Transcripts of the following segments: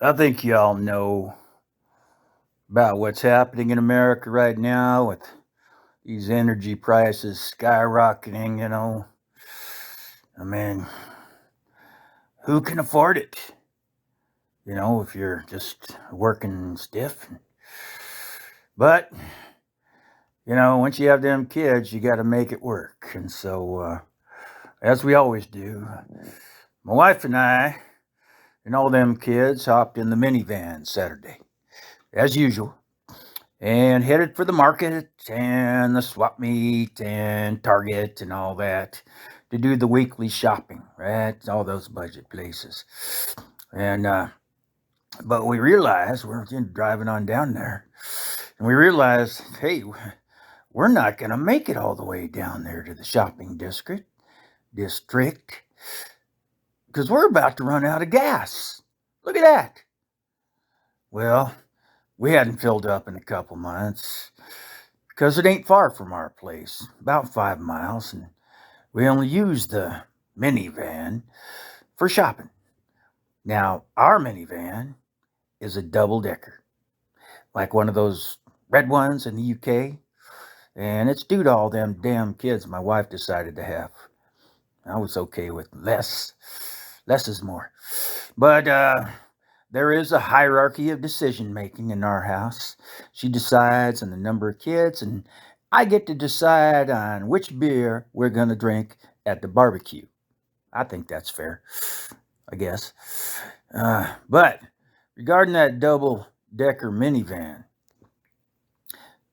I think y'all know about what's happening in America right now with these energy prices skyrocketing. I mean, who can afford it? If you're just working stiff. But, once you have them kids, you got to make it work. And so, as we always do, my wife and I and all them kids hopped in the minivan Saturday, as usual, and headed for the market and the swap meet and Target and all that to do the weekly shopping, right? All those budget places. And but we realized we're driving on down there, and we realized, hey, we're not going to make it all the way down there to the shopping district because we're about to run out of gas. Look at that. Well, we hadn't filled up in a couple months because it ain't far from our place, about 5 miles, and we only use the minivan for shopping. Now, our minivan is a double decker, like one of those red ones in the UK, and it's due to all them damn kids my wife decided to have. I was okay with less. Less is more. But there is a hierarchy of decision making in our house. She decides on the number of kids, and I get to decide on which beer we're going to drink at the barbecue. I think that's fair, I guess. But regarding that double decker minivan,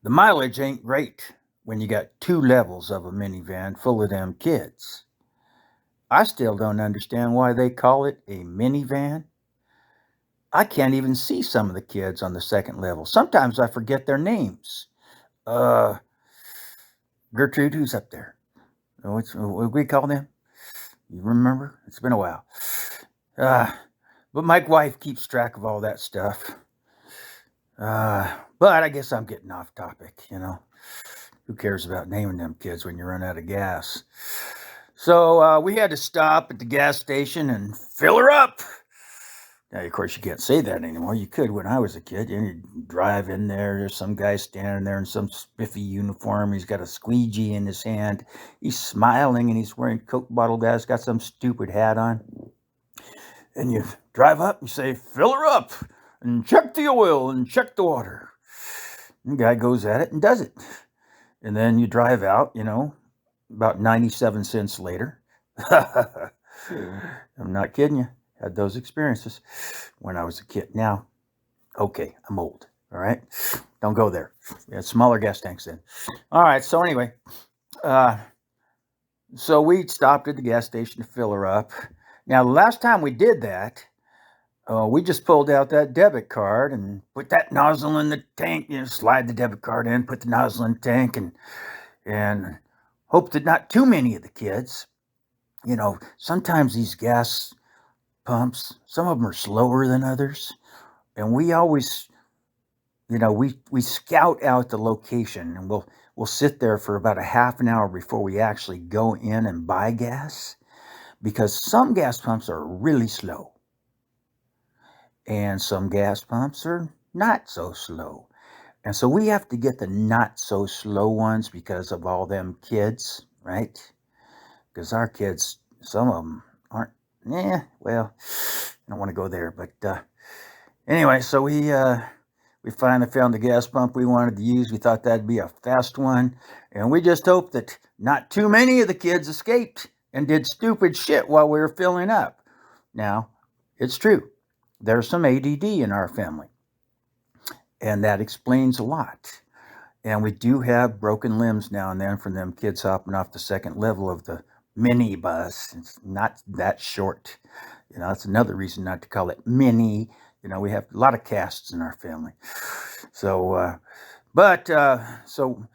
the mileage ain't great when you got two levels of a minivan full of them kids. I still don't understand why they call it a minivan. I can't even see some of the kids on the second level. Sometimes I forget their names. Uh, Gertrude, who's up there? What do we call them? You remember? It's been a while. Uh, but my wife keeps track of all that stuff. But I guess I'm getting off topic. Who cares about naming them kids when you run out of gas? So we had to stop at the gas station and fill her up. Now, of course, you can't say that anymore. You could when I was a kid. You drive in there, there's some guy standing there in some spiffy uniform. He's got a squeegee in his hand. He's smiling and he's wearing Coke bottle gas, got some stupid hat on. And you drive up and you say, fill her up and check the oil and check the water. And the guy goes at it and does it. And then you drive out, about 97 cents later. I'm not kidding you. Had those experiences when I was a kid. Now, okay, I'm old. All right, don't go there. We had smaller gas tanks then. All right. So anyway, so we stopped at the gas station to fill her up. Now, the last time we did that, we just pulled out that debit card and put that nozzle in the tank. Slide the debit card in, put the nozzle in the tank, and hope that not too many of the kids. Sometimes these gas pumps, some of them are slower than others, and we always, we scout out the location, and we'll sit there for about a half an hour before we actually go in and buy gas, because some gas pumps are really slow, and some gas pumps are not so slow. And so we have to get the not so slow ones because of all them kids, right? Because our kids, some of them aren't, well, I don't want to go there. But anyway, so we finally found the gas pump we wanted to use. We thought that'd be a fast one. And we just hoped that not too many of the kids escaped and did stupid shit while we were filling up. Now, it's true. There's some ADD in our family. And that explains a lot. And we do have broken limbs now and then from them kids hopping off the second level of the mini bus. It's not that short. That's another reason not to call it mini. We have a lot of casts in our family. So, so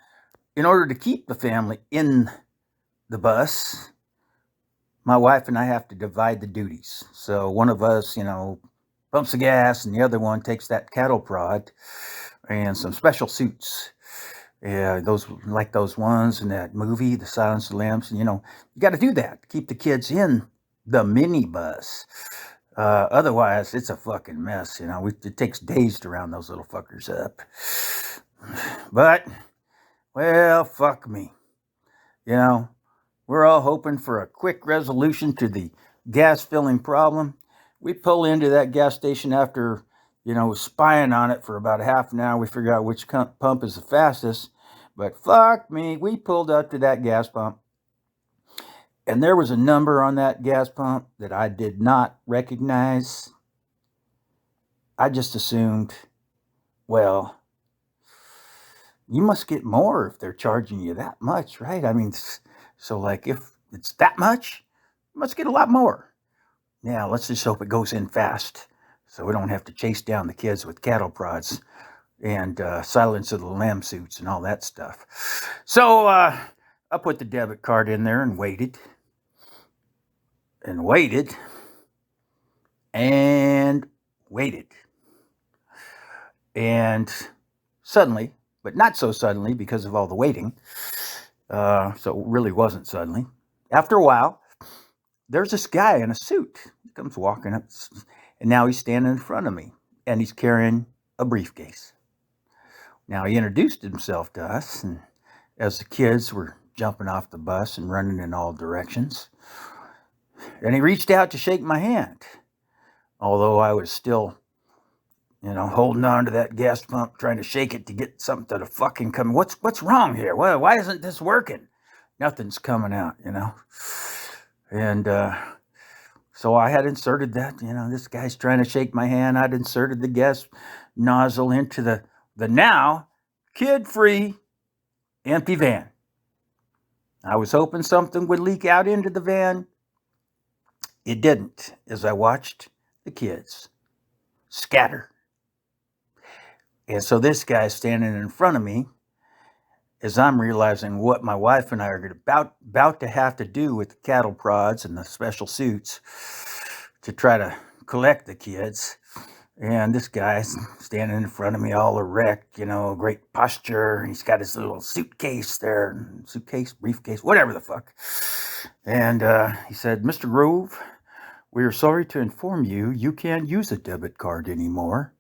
in order to keep the family in the bus, my wife and I have to divide the duties. So one of us, pumps the gas, and the other one takes that cattle prod and some special suits. Yeah, those like those ones in that movie, The Silence of the Lambs. And you got to do that to keep the kids in the minibus. Otherwise, it's a fucking mess. It takes days to round those little fuckers up. But, well, fuck me. You know, we're all hoping for a quick resolution to the gas filling problem. We pull into that gas station after, spying on it for about a half an hour. We figure out which pump is the fastest. But fuck me, we pulled up to that gas pump. And there was a number on that gas pump that I did not recognize. I just assumed, well, you must get more if they're charging you that much, right? I mean, so like if it's that much, you must get a lot more. Now, let's just hope it goes in fast so we don't have to chase down the kids with cattle prods and Silence of the Lamb suits and all that stuff. So I put the debit card in there and waited and waited and waited. And suddenly, but not so suddenly because of all the waiting, so it really wasn't suddenly. After a while, there's this guy in a suit. He comes walking up, and now he's standing in front of me, and he's carrying a briefcase. Now, he introduced himself to us, and as the kids were jumping off the bus and running in all directions, and he reached out to shake my hand, although I was still, holding on to that gas pump, trying to shake it to get something to fucking come. What's wrong here? Why isn't this working? Nothing's coming out, And so I had inserted that, this guy's trying to shake my hand. I'd inserted the gas nozzle into the now kid-free empty van. I was hoping something would leak out into the van. It didn't, as I watched the kids scatter. And so this guy's standing in front of me as I'm realizing what my wife and I are about to have to do with the cattle prods and the special suits to try to collect the kids. And this guy's standing in front of me all erect, great posture. He's got his little suitcase there, briefcase, whatever the fuck. And he said, "Mr. Grove, we are sorry to inform you, you can't use a debit card anymore.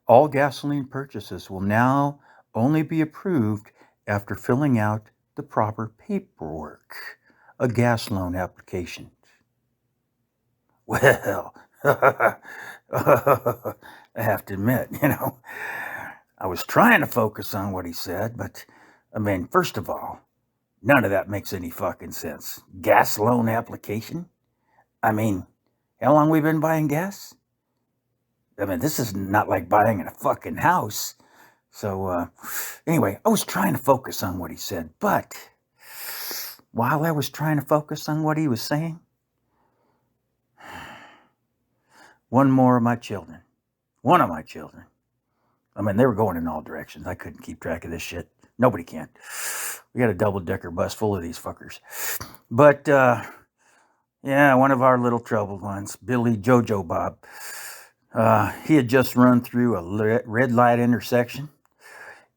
All gasoline purchases will now only be approved after filling out the proper paperwork, a gas loan application." Well, I have to admit, I was trying to focus on what he said, but I mean, first of all, none of that makes any fucking sense. Gas loan application? I mean, how long we been buying gas? I mean, this is not like buying a fucking house. So, anyway, I was trying to focus on what he said, but while I was trying to focus on what he was saying, one of my children, I mean, they were going in all directions. I couldn't keep track of this shit. Nobody can. We got a double-decker bus full of these fuckers. But, yeah, one of our little troubled ones, Billy Jojo Bob, he had just run through a red light intersection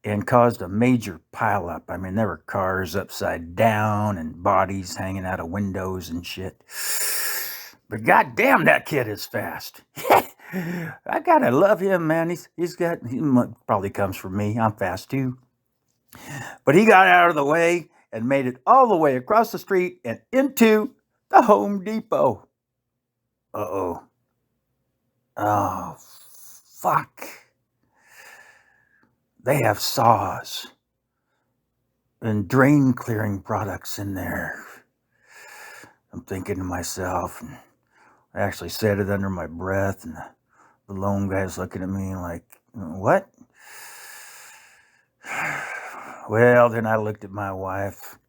and caused a major pileup. I mean, there were cars upside down and bodies hanging out of windows and shit. But goddamn, that kid is fast. I gotta love him, man. He probably comes from me. I'm fast too. But he got out of the way and made it all the way across the street and into the Home Depot. Uh-oh. Oh, fuck. They have saws and drain clearing products in there. I'm thinking to myself, and I actually said it under my breath, and the lone guy's looking at me like, "What?" Well, then I looked at my wife.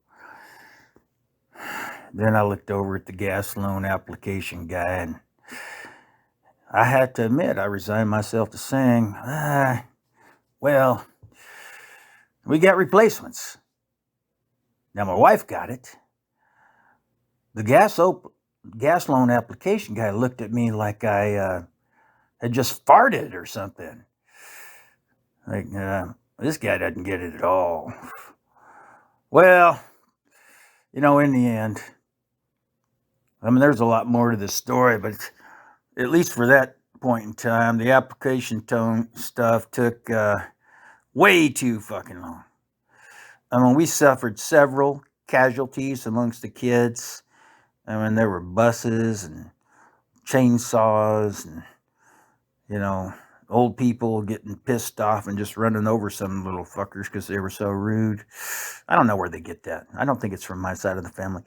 Then I looked over at the gas loan application guy, and I had to admit, I resigned myself to saying, well, we got replacements. Now, my wife got it. The gas loan application guy looked at me like I had just farted or something. Like, this guy doesn't get it at all. Well, in the end, I mean, there's a lot more to this story, but at least for that point in time, the application tone stuff took way too fucking long. I mean, we suffered several casualties amongst the kids. I mean, there were buses and chainsaws and, you know, old people getting pissed off and just running over some little fuckers because they were so rude. I don't know where they get that. I don't think it's from my side of the family.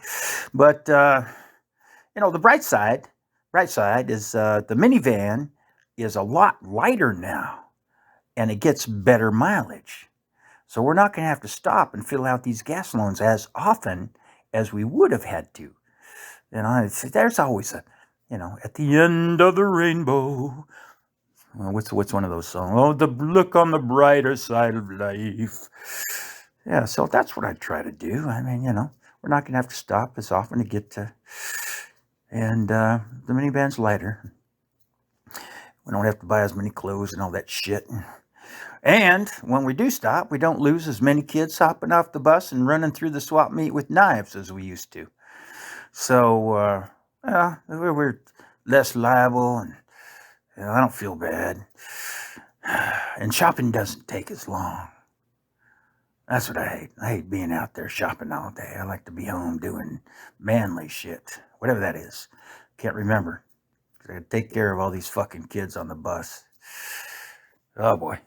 But, the bright side is the minivan is a lot lighter now and it gets better mileage. So we're not going to have to stop and fill out these gas loans as often as we would have had to. There's always at the end of the rainbow. What's one of those songs? Oh, the look on the brighter side of life. Yeah, so that's what I try to do. I mean, we're not going to have to stop as often to get to. And the minivan's lighter. We don't have to buy as many clothes and all that shit. And when we do stop, we don't lose as many kids hopping off the bus and running through the swap meet with knives as we used to. So, we're less liable, and I don't feel bad. And shopping doesn't take as long. That's what I hate. I hate being out there shopping all day. I like to be home doing manly shit, whatever that is. Can't remember. I gotta take care of all these fucking kids on the bus. Oh boy.